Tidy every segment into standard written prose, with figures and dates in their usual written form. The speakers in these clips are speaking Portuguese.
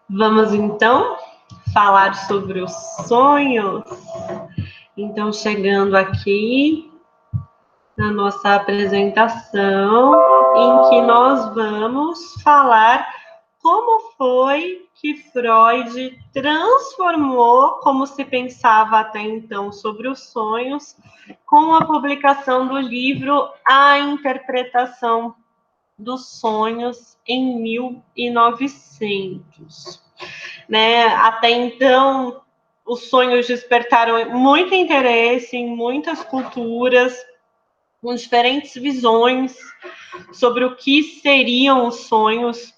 Vamos então falar sobre os sonhos. Então, chegando aqui na nossa apresentação, em que nós vamos falar como foi que Freud transformou como se pensava até então sobre os sonhos, com a publicação do livro A Interpretação dos Sonhos em 1900. Né? Até então, os sonhos despertaram muito interesse em muitas culturas, com diferentes visões sobre o que seriam os sonhos,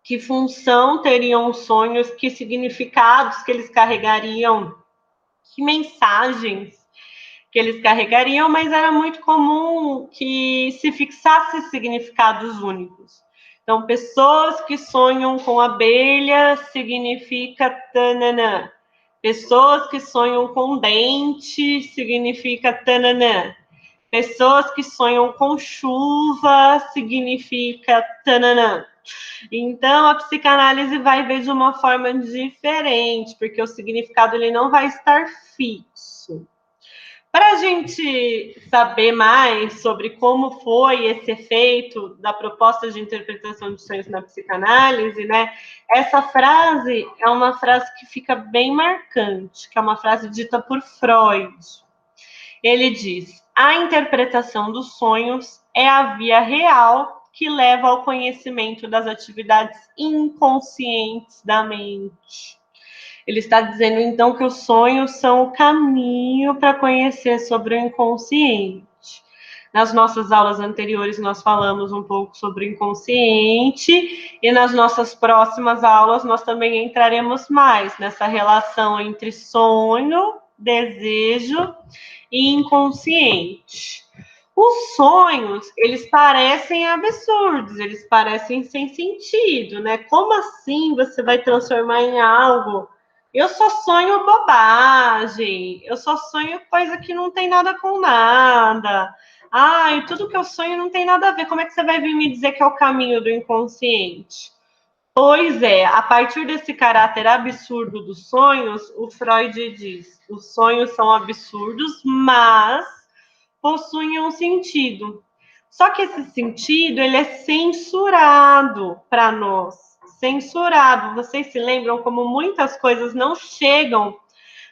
que função teriam os sonhos, que significados que eles carregariam, que mensagens que eles carregariam, mas era muito comum que se fixasse significados únicos. Então, pessoas que sonham com abelha significa tananã. Pessoas que sonham com dente significa tananã. Pessoas que sonham com chuva significa tananã. Então, a psicanálise vai ver de uma forma diferente, porque o significado ele não vai estar fixo. Para a gente saber mais sobre como foi esse efeito da proposta de interpretação de sonhos na psicanálise, né? Essa frase é uma frase que fica bem marcante, que é uma frase dita por Freud. Ele diz: a interpretação dos sonhos é a via real que leva ao conhecimento das atividades inconscientes da mente. Ele está dizendo, então, que os sonhos são o caminho para conhecer sobre o inconsciente. Nas nossas aulas anteriores, nós falamos um pouco sobre o inconsciente, e nas nossas próximas aulas, nós também entraremos mais nessa relação entre sonho, desejo e inconsciente. Os sonhos, eles parecem absurdos, eles parecem sem sentido, né? Como assim você vai transformar em algo? Eu só sonho bobagem, eu só sonho coisa que não tem nada com nada. Ai, tudo que eu sonho não tem nada a ver. Como é que você vai vir me dizer que é o caminho do inconsciente? Pois é, a partir desse caráter absurdo dos sonhos, o Freud diz: os sonhos são absurdos, mas possuem um sentido. Só que esse sentido, ele é censurado para nós. Censurado. Vocês se lembram como muitas coisas não chegam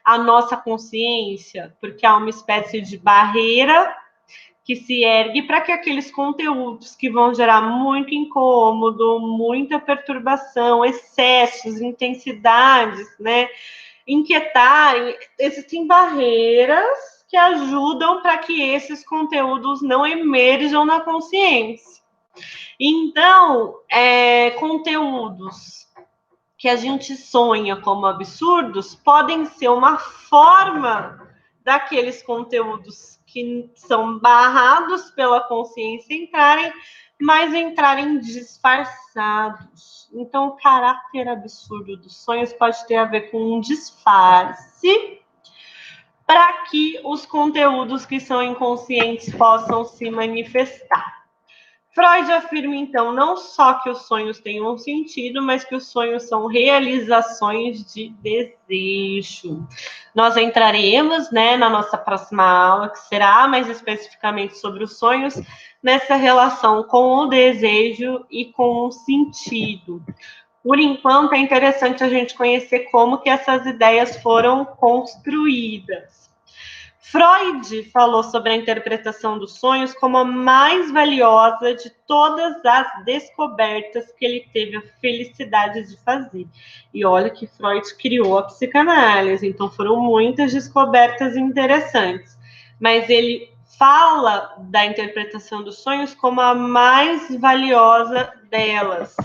à nossa consciência, porque há uma espécie de barreira que se ergue para que aqueles conteúdos que vão gerar muito incômodo, muita perturbação, excessos, intensidades, né, inquietarem, existem barreiras que ajudam para que esses conteúdos não emerjam na consciência. Então, conteúdos que a gente sonha como absurdos podem ser uma forma daqueles conteúdos que são barrados pela consciência entrarem, mas entrarem disfarçados. Então, o caráter absurdo dos sonhos pode ter a ver com um disfarce para que os conteúdos que são inconscientes possam se manifestar. Freud afirma, então, não só que os sonhos têm um sentido, mas que os sonhos são realizações de desejo. Nós entraremos, né, na nossa próxima aula, que será mais especificamente sobre os sonhos, nessa relação com o desejo e com o sentido. Por enquanto, é interessante a gente conhecer como que essas ideias foram construídas. Freud falou sobre a interpretação dos sonhos como a mais valiosa de todas as descobertas que ele teve a felicidade de fazer. E olha que Freud criou a psicanálise, então foram muitas descobertas interessantes. Mas ele fala da interpretação dos sonhos como a mais valiosa delas.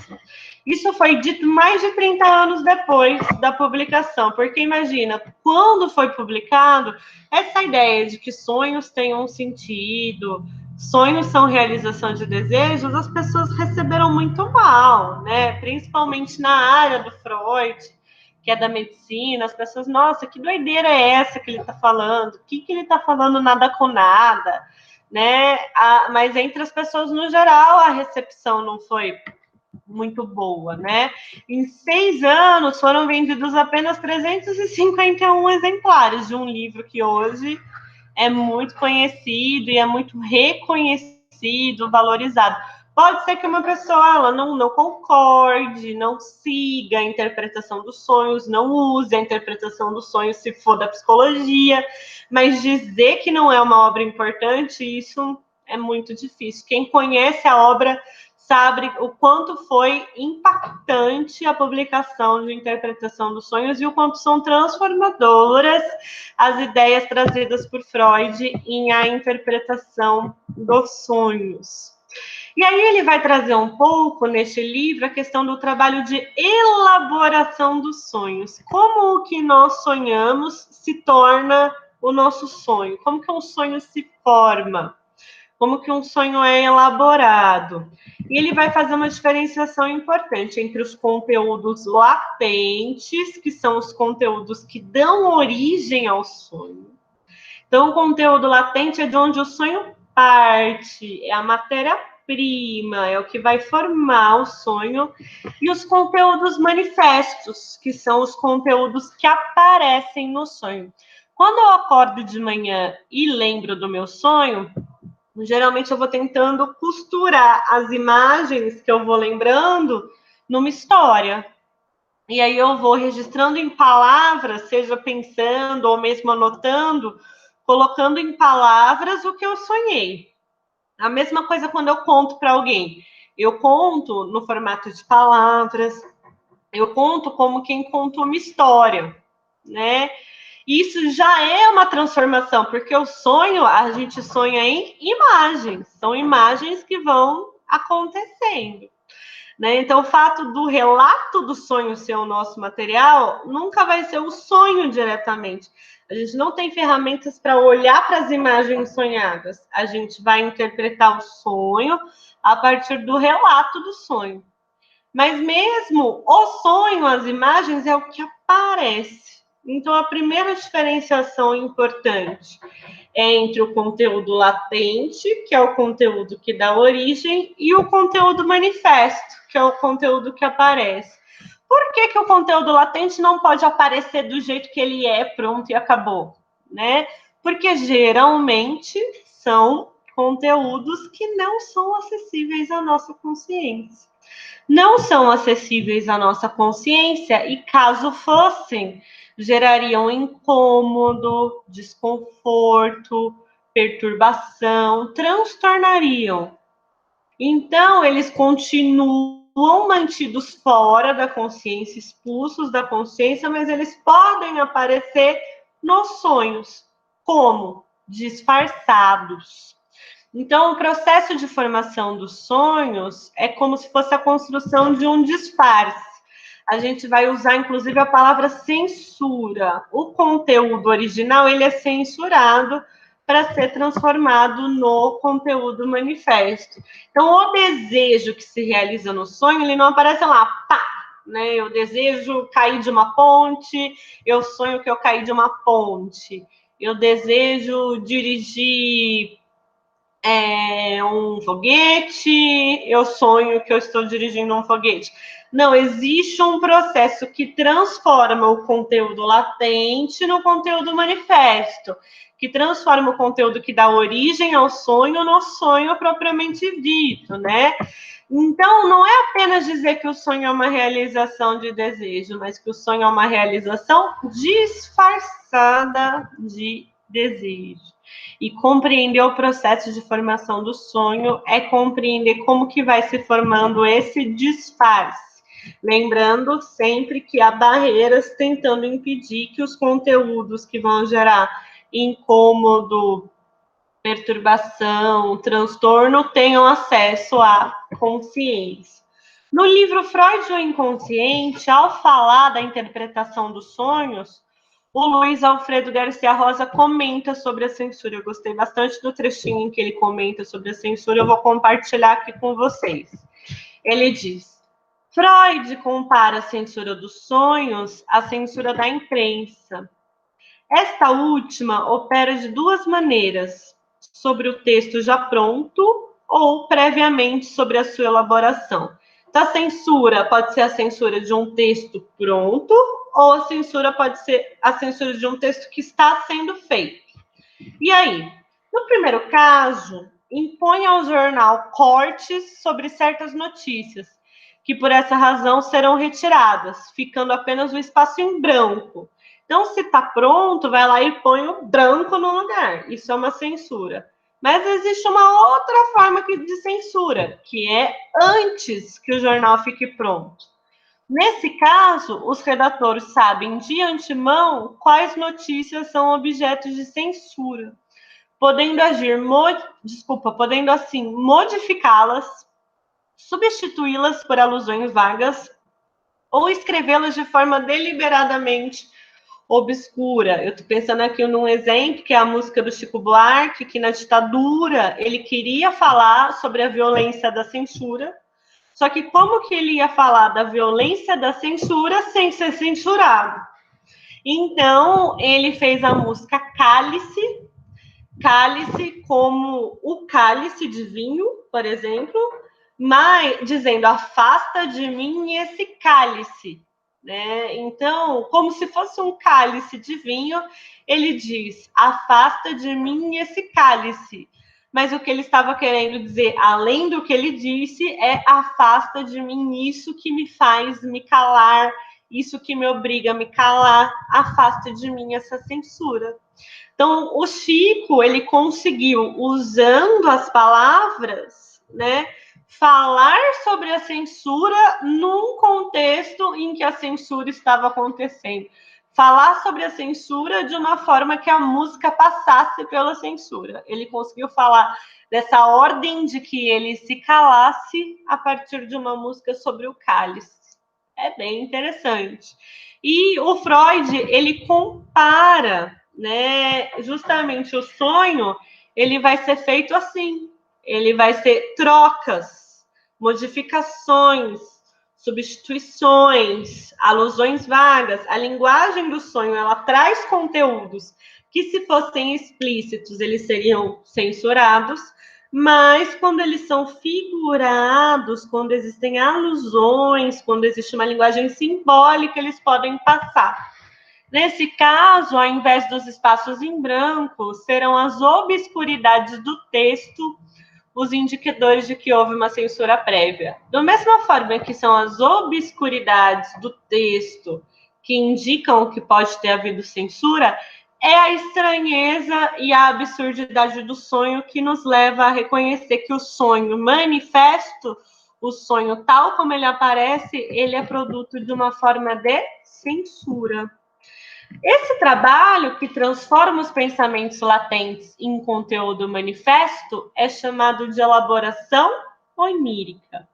Isso foi dito mais de 30 anos depois da publicação, porque imagina, quando foi publicado, essa ideia de que sonhos têm um sentido, sonhos são realização de desejos, as pessoas receberam muito mal, né? Principalmente na área do Freud, que é da medicina, as pessoas, nossa, que doideira é essa que ele está falando? O que ele está falando nada com nada? Né? Mas entre as pessoas no geral, a recepção não foi muito boa, né? Em 6 anos foram vendidos apenas 351 exemplares de um livro que hoje é muito conhecido e é muito reconhecido, valorizado. Pode ser que uma pessoa ela não concorde, não siga a interpretação dos sonhos, não use a interpretação dos sonhos se for da psicologia, mas dizer que não é uma obra importante, isso é muito difícil. Quem conhece a obra sabe o quanto foi impactante a publicação de interpretação dos sonhos e o quanto são transformadoras as ideias trazidas por Freud em A Interpretação dos Sonhos. E aí ele vai trazer um pouco neste livro a questão do trabalho de elaboração dos sonhos. Como o que nós sonhamos se torna o nosso sonho? Como que um sonho se forma? Como que um sonho é elaborado? E ele vai fazer uma diferenciação importante entre os conteúdos latentes, que são os conteúdos que dão origem ao sonho. Então, o conteúdo latente é de onde o sonho parte, é a matéria-prima, é o que vai formar o sonho, e os conteúdos manifestos, que são os conteúdos que aparecem no sonho. Quando eu acordo de manhã e lembro do meu sonho, geralmente eu vou tentando costurar as imagens que eu vou lembrando numa história. E aí eu vou registrando em palavras, seja pensando ou mesmo anotando, colocando em palavras o que eu sonhei. A mesma coisa quando eu conto para alguém. Eu conto no formato de palavras, eu conto como quem conta uma história, né? Isso já é uma transformação, porque o sonho, a gente sonha em imagens, são imagens que vão acontecendo. Né? Então, o fato do relato do sonho ser o nosso material nunca vai ser o sonho diretamente. A gente não tem ferramentas para olhar para as imagens sonhadas. A gente vai interpretar o sonho a partir do relato do sonho. Mas mesmo o sonho, as imagens, é o que aparece. Então, a primeira diferenciação importante é entre o conteúdo latente, que é o conteúdo que dá origem, e o conteúdo manifesto, que é o conteúdo que aparece. Por que, que o conteúdo latente não pode aparecer do jeito que ele é, pronto e acabou? Né? Porque geralmente são conteúdos que não são acessíveis à nossa consciência. Não são acessíveis à nossa consciência e, caso fossem, gerariam incômodo, desconforto, perturbação, transtornariam. Então, eles continuam mantidos fora da consciência, expulsos da consciência, mas eles podem aparecer nos sonhos, como disfarçados. Então, o processo de formação dos sonhos é como se fosse a construção de um disfarce. A gente vai usar, inclusive, a palavra censura. O conteúdo original, ele é censurado para ser transformado no conteúdo manifesto. Então, o desejo que se realiza no sonho, ele não aparece lá, pá, né? Eu desejo cair de uma ponte, eu sonho que eu caí de uma ponte. Eu desejo dirigir um foguete, eu sonho que eu estou dirigindo um foguete. Não, existe um processo que transforma o conteúdo latente no conteúdo manifesto, que transforma o conteúdo que dá origem ao sonho no sonho propriamente dito, né? Então, não é apenas dizer que o sonho é uma realização de desejo, mas que o sonho é uma realização disfarçada de desejo. E compreender o processo de formação do sonho é compreender como que vai se formando esse disfarce. Lembrando sempre que há barreiras tentando impedir que os conteúdos que vão gerar incômodo, perturbação, transtorno tenham acesso à consciência. No livro Freud e o Inconsciente, ao falar da interpretação dos sonhos, o Luiz Alfredo Garcia Rosa comenta sobre a censura. Eu gostei bastante do trechinho em que ele comenta sobre a censura, eu vou compartilhar aqui com vocês. Ele diz: Freud compara a censura dos sonhos à censura da imprensa. Esta última opera de duas maneiras: sobre o texto já pronto ou previamente sobre a sua elaboração. Então, a censura pode ser a censura de um texto pronto, ou a censura pode ser a censura de um texto que está sendo feito. E aí, no primeiro caso, impõe ao jornal cortes sobre certas notícias, que por essa razão serão retiradas, ficando apenas o espaço em branco. Então, se está pronto, vai lá e põe o branco no lugar. Isso é uma censura. Mas existe uma outra forma de censura, que é antes que o jornal fique pronto. Nesse caso, os redatores sabem de antemão quais notícias são objetos de censura, podendo podendo assim modificá-las, substituí-las por alusões vagas ou escrevê-las de forma deliberadamente obscura. Eu estou pensando aqui num exemplo, que é a música do Chico Buarque, que na ditadura ele queria falar sobre a violência da censura, só que como que ele ia falar da violência da censura sem ser censurado? Então, ele fez a música Cálice, cálice como o cálice de vinho, por exemplo, mas dizendo afasta de mim esse cálice, né? Então, como se fosse um cálice de vinho, ele diz afasta de mim esse cálice. Mas o que ele estava querendo dizer, além do que ele disse, é afasta de mim isso que me faz me calar, isso que me obriga a me calar, afasta de mim essa censura. Então, o Chico, ele conseguiu, usando as palavras, né, falar sobre a censura num contexto em que a censura estava acontecendo. Falar sobre a censura de uma forma que a música passasse pela censura. Ele conseguiu falar dessa ordem de que ele se calasse a partir de uma música sobre o cálice. É bem interessante. E o Freud, ele compara, né, justamente o sonho, ele vai ser feito assim. Ele vai ser trocas, modificações, substituições, alusões vagas. A linguagem do sonho, ela traz conteúdos que, se fossem explícitos, eles seriam censurados, mas quando eles são figurados, quando existem alusões, quando existe uma linguagem simbólica, eles podem passar. Nesse caso, ao invés dos espaços em branco, serão as obscuridades do texto os indicadores de que houve uma censura prévia. Da mesma forma que são as obscuridades do texto que indicam que pode ter havido censura, é a estranheza e a absurdidade do sonho que nos leva a reconhecer que o sonho manifesto, o sonho tal como ele aparece, ele é produto de uma forma de censura. Esse trabalho, que transforma os pensamentos latentes em conteúdo manifesto, é chamado de elaboração onírica.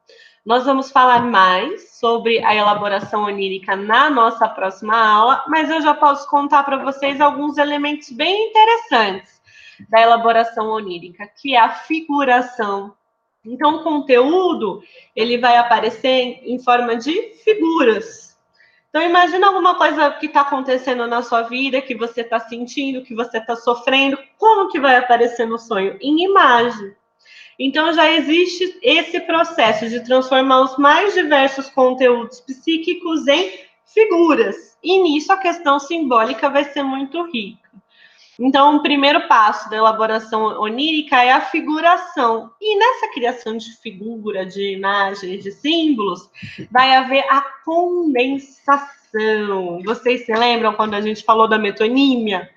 Nós vamos falar mais sobre a elaboração onírica na nossa próxima aula, mas eu já posso contar para vocês alguns elementos bem interessantes da elaboração onírica, que é a figuração. Então, o conteúdo, ele vai aparecer em forma de figuras. Então, imagina alguma coisa que está acontecendo na sua vida, que você está sentindo, que você está sofrendo, como que vai aparecer no sonho? Em imagem. Então, já existe esse processo de transformar os mais diversos conteúdos psíquicos em figuras. E nisso a questão simbólica vai ser muito rica. Então, o primeiro passo da elaboração onírica é a figuração. E nessa criação de figura, de imagens, de símbolos, vai haver a condensação. Vocês se lembram quando a gente falou da metonímia?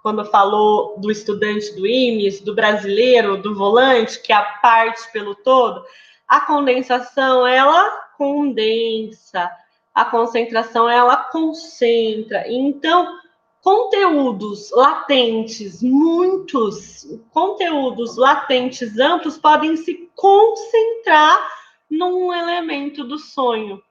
Quando falou do estudante do IMES, do brasileiro, do volante, que é a parte pelo todo? A condensação, ela condensa. A concentração, ela concentra. Então, conteúdos latentes, muitos conteúdos latentes amplos podem se concentrar num elemento do sonho.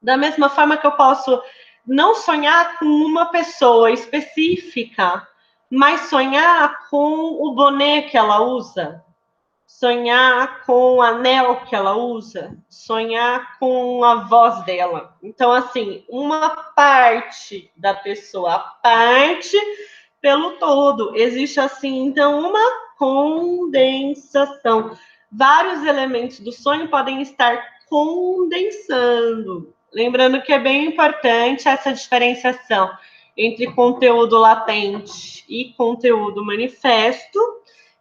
Da mesma forma que eu posso não sonhar com uma pessoa específica, mas sonhar com o boné que ela usa, sonhar com o anel que ela usa, sonhar com a voz dela. Então, assim, uma parte da pessoa, a parte pelo todo. Existe, assim, então, uma condensação. Vários elementos do sonho podem estar condensando. Lembrando que é bem importante essa diferenciação entre conteúdo latente e conteúdo manifesto.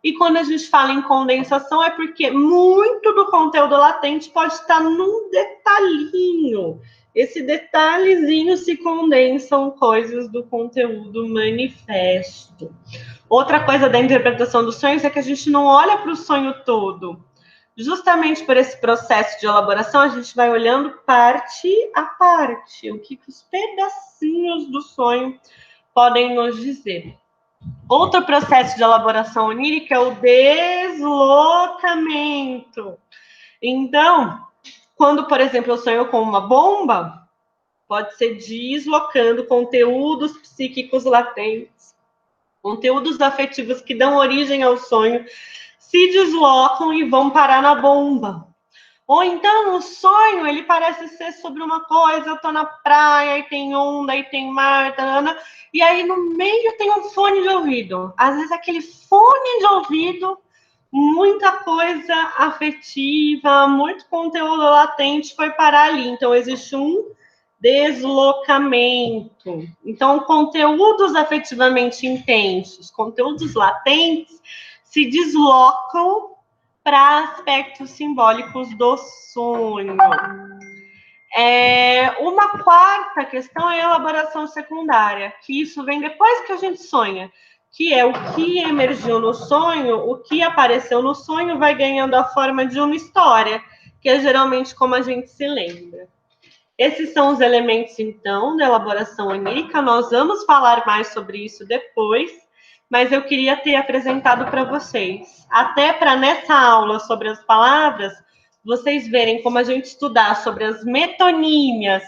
E quando a gente fala em condensação, é porque muito do conteúdo latente pode estar num detalhinho. Esse detalhezinho se condensam coisas do conteúdo manifesto. Outra coisa da interpretação dos sonhos é que a gente não olha para o sonho todo. Justamente por esse processo de elaboração, a gente vai olhando parte a parte, o que os pedacinhos do sonho podem nos dizer. Outro processo de elaboração onírica é o deslocamento. Então, quando, por exemplo, eu sonho com uma bomba, pode ser deslocando conteúdos psíquicos latentes, conteúdos afetivos que dão origem ao sonho, se deslocam e vão parar na bomba. Ou então, o sonho, ele parece ser sobre uma coisa, eu tô na praia, e tem onda, e tem mar, tarana, e aí no meio tem um fone de ouvido. Às vezes aquele fone de ouvido, muita coisa afetiva, muito conteúdo latente foi parar ali. Então, existe um deslocamento. Então, conteúdos afetivamente intensos, conteúdos latentes, se deslocam para aspectos simbólicos do sonho. Uma quarta questão é a elaboração secundária, que isso vem depois que a gente sonha, que é o que emergiu no sonho, o que apareceu no sonho vai ganhando a forma de uma história, que é geralmente como a gente se lembra. Esses são os elementos, então, da elaboração onírica. Nós vamos falar mais sobre isso depois, mas eu queria ter apresentado para vocês. Até para nessa aula sobre as palavras, vocês verem como a gente estudar sobre as metonímias,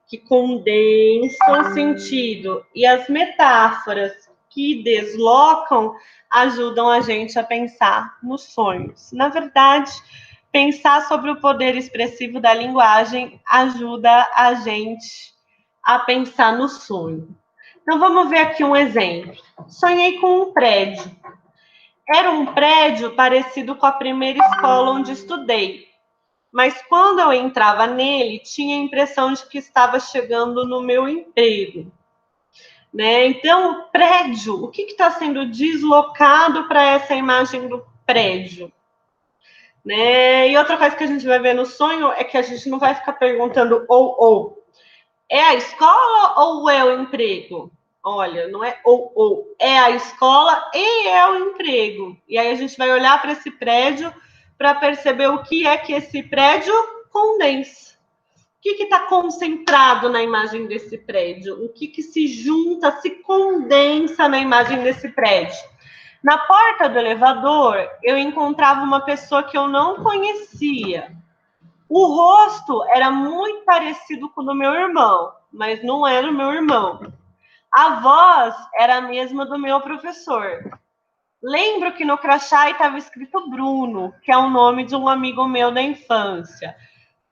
que condensam sentido, e as metáforas que deslocam, ajudam a gente a pensar nos sonhos. Na verdade, pensar sobre o poder expressivo da linguagem ajuda a gente a pensar no sonho. Então, vamos ver aqui um exemplo. Sonhei com um prédio. Era um prédio parecido com a primeira escola onde estudei. Mas quando eu entrava nele, tinha a impressão de que estava chegando no meu emprego. Né? Então, o prédio, o que está sendo deslocado para essa imagem do prédio? Né? E outra coisa que a gente vai ver no sonho é que a gente não vai ficar perguntando ou. É a escola ou é o emprego? Olha, não é ou. É a escola e é o emprego. E aí a gente vai olhar para esse prédio para perceber o que é que esse prédio condensa. O que está concentrado na imagem desse prédio? O que se junta, se condensa na imagem desse prédio? Na porta do elevador, eu encontrava uma pessoa que eu não conhecia. O rosto era muito parecido com o do meu irmão, mas não era o meu irmão. A voz era a mesma do meu professor. Lembro que no crachá estava escrito Bruno, que é o nome de um amigo meu da infância.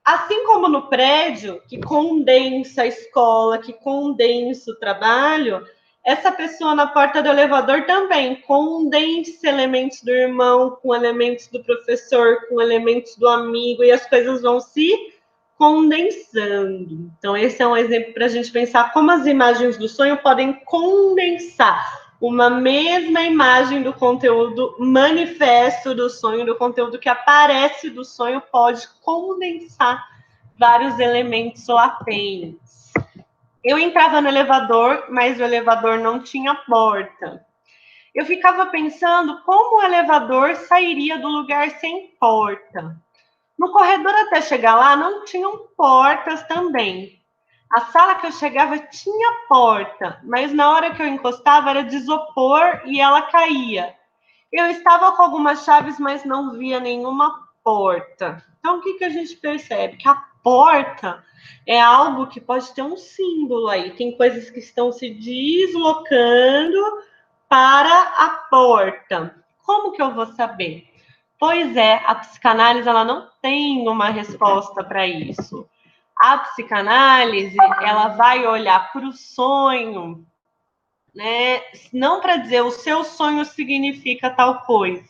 Assim como no prédio, que condensa a escola, que condensa o trabalho, essa pessoa na porta do elevador também condensa elementos do irmão com elementos do professor, com elementos do amigo, e as coisas vão se condensando. Então, esse é um exemplo para a gente pensar como as imagens do sonho podem condensar uma mesma imagem do conteúdo manifesto do sonho, do conteúdo que aparece do sonho, pode condensar vários elementos latentes. Eu entrava no elevador, mas o elevador não tinha porta. Eu ficava pensando como o elevador sairia do lugar sem porta. No corredor até chegar lá, não tinham portas também. A sala que eu chegava tinha porta, mas na hora que eu encostava era de isopor e ela caía. Eu estava com algumas chaves, mas não via nenhuma porta. Então, o que a gente percebe? Que a porta é algo que pode ter um símbolo aí. Tem coisas que estão se deslocando para a porta. Como que eu vou saber? Pois é, a psicanálise ela não tem uma resposta para isso. A psicanálise, ela vai olhar para o sonho, né? Não para dizer o seu sonho significa tal coisa,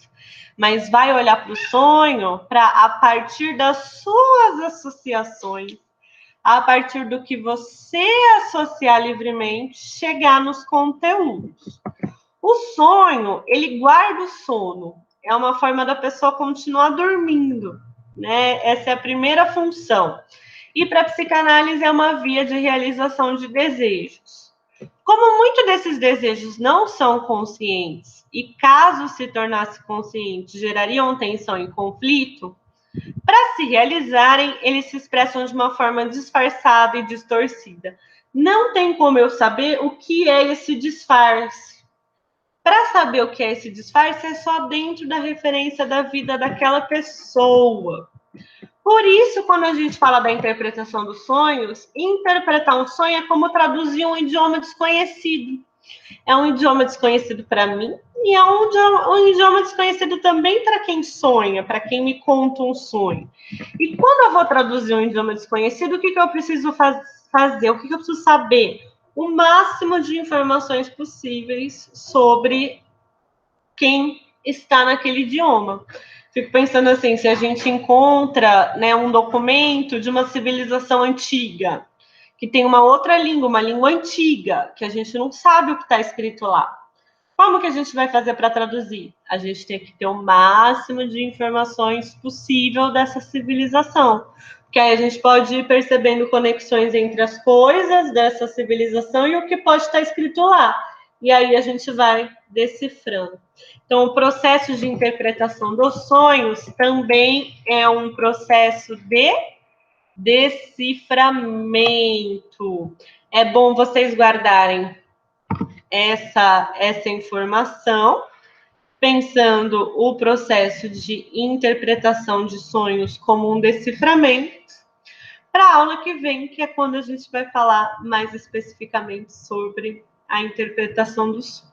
mas vai olhar para o sonho para, a partir das suas associações, a partir do que você associar livremente, chegar nos conteúdos. O sonho, ele guarda o sono. É uma forma da pessoa continuar dormindo, né? Essa é a primeira função. E para a psicanálise é uma via de realização de desejos. Como muitos desses desejos não são conscientes e, caso se tornasse consciente, gerariam tensão e conflito, para se realizarem, eles se expressam de uma forma disfarçada e distorcida. Não tem como eu saber o que é esse disfarce. Para saber o que é esse disfarce, é só dentro da referência da vida daquela pessoa. Por isso, quando a gente fala da interpretação dos sonhos, interpretar um sonho é como traduzir um idioma desconhecido. É um idioma desconhecido para mim e é um idioma desconhecido também para quem sonha, para quem me conta um sonho. E quando eu vou traduzir um idioma desconhecido, o que eu preciso fazer? O que eu preciso saber? O máximo de informações possíveis sobre quem está naquele idioma. Fico pensando assim, se a gente encontra, né, um documento de uma civilização antiga, que tem uma outra língua, uma língua antiga, que a gente não sabe o que está escrito lá. Como que a gente vai fazer para traduzir? A gente tem que ter o máximo de informações possível dessa civilização. Porque aí a gente pode ir percebendo conexões entre as coisas dessa civilização e o que pode estar escrito lá. E aí a gente vai decifrando. Então, o processo de interpretação dos sonhos também é um processo de deciframento. É bom vocês guardarem essa informação, pensando o processo de interpretação de sonhos como um deciframento, para a aula que vem, que é quando a gente vai falar mais especificamente sobre a interpretação dos sonhos.